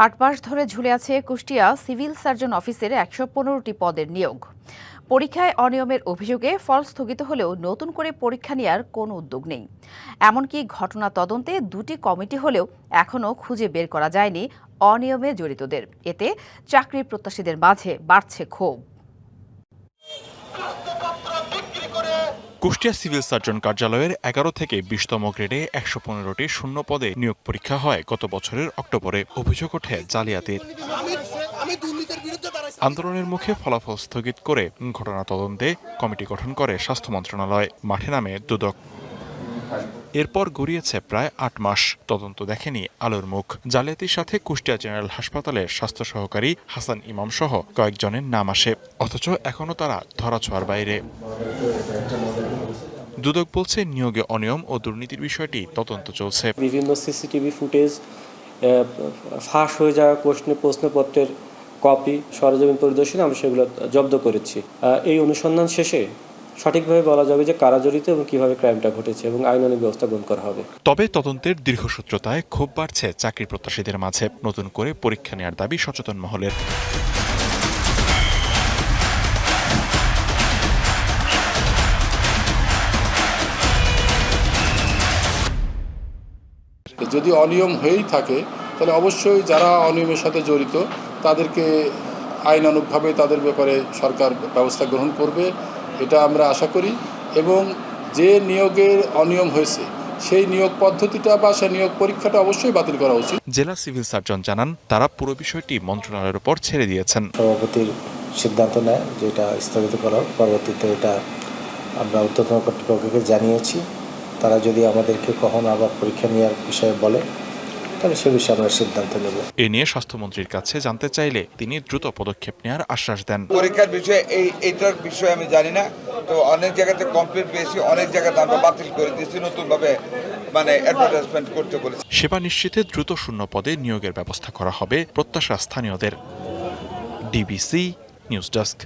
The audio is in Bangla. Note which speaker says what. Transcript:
Speaker 1: ৮ মাস ধরে ঝুলে আছে কুষ্টিয়া সিভিল সার্জন অফিসের ১১৫টি পদের নিয়োগ। পরীক্ষায় অনিয়মের অভিযোগে ফল স্থগিত হলেও নতুন করে পরীক্ষা নেওয়ার কোনো উদ্যোগ নেই। এমনকি ঘটনা তদন্তে ২টি কমিটি হলেও এখনও খুঁজে বের করা যায়নি অনিয়মে জড়িতদের। এতে চাকরি প্রত্যাশীদের মাঝে বাড়ছে ক্ষোভ।
Speaker 2: কুষ্টিয়া সিভিল সার্জন কার্যালয়ের ১১ থেকে ২০তম গ্রেডে ১১৫টি শূন্য পদে নিয়োগ পরীক্ষা হয় গত বছরের অক্টোবরে। অভিযোগ ওঠে জালিয়াতির। আন্দোলনের মুখে ফলাফল স্থগিত করে ঘটনা তদন্তে কমিটি গঠন করে স্বাস্থ্য মন্ত্রণালয়। মাঠে নামে দুদক। এরপর গড়িয়েছে প্রায় ৮ মাস, তদন্ত দেখেনি আলোর মুখ। জালিয়াতির সাথে কুষ্টিয়া জেনারেল হাসপাতালের স্বাস্থ্য সহকারী হাসান ইমাম সহ কয়েকজনের নাম আসে, অথচ এখনও তারা ধরাছোঁয়ার বাইরে। দুদক বলছে নিয়োগে অনিয়ম ও দুর্নীতির বিষয়টি তদন্ত চলছে।
Speaker 3: বিভিন্ন সিসিটিভি ফুটেজ, ফাঁস হয়ে যাওয়া প্রশ্নপত্রের কপি, সরেজমিন পরিদর্শনে আমরা সেগুলো জব্দ করেছি। এই অনুসন্ধান শেষে সঠিকভাবে বলা যাবে যে কারা জড়িত এবং কিভাবে ক্রাইমটা ঘটেছে এবং আইনানুগ ব্যবস্থা গ্রহণ করা হবে।
Speaker 2: তবে তদন্তের দীর্ঘসূত্রতায় ক্ষোভ বাড়ছে চাকরি প্রত্যাশীদের মাঝে। নতুন করে পরীক্ষা নেওয়ার দাবি সচেতন মহলের।
Speaker 4: যদি অনিয়ম হয়েই থাকে তাহলে অবশ্যই যারা অনিয়মের সাথে জড়িত তাদেরকে আইনানুগভাবে তাদের ব্যাপারে সরকার ব্যবস্থা গ্রহণ করবে, এটা আমরা আশা করি। এবং যে নিয়োগের অনিয়ম হয়েছে সেই নিয়োগ পদ্ধতিটা বা সেই নিয়োগ পরীক্ষাটা অবশ্যই বাতিল করা উচিত।
Speaker 2: জেলা সিভিল সার্জন জানান, তারা পুরো বিষয়টি মন্ত্রণালয়ের উপর ছেড়ে দিয়েছেন।
Speaker 5: সভাপতির সিদ্ধান্ত নেয় যেটা স্থগিত করা, পরবর্তীতে এটা আমরা ঊর্ধ্বতন কর্তৃপক্ষকে জানিয়েছি। তারা যদি আমাদেরকে কখনো আবার পরীক্ষা নেওয়ার বিষয়ে বলে তাহলে সে বিষয়ে আমরা সিদ্ধান্ত নেব।
Speaker 2: এ নিয়ে স্বাস্থ্যমন্ত্রীর কাছে জানতে চাইলে তিনি দ্রুত পদক্ষেপ নেওয়ার আশ্বাস দেন।
Speaker 6: পরীক্ষার বিষয়ে এইটার বিষয়ে আমি জানি না, তো অনেক জায়গাতে কমপ্লেন পেয়েছি, অনেক জায়গাতে আমরা বাতিল করে দিয়েছি, নতুনভাবে অ্যাডভার্টাইজমেন্ট করতে বলেছি।
Speaker 2: সেবা নিশ্চিতে দ্রুত শূন্য পদে নিয়োগের ব্যবস্থা করা হবে, প্রত্যাশা স্থানীয়দের। DBC news desk.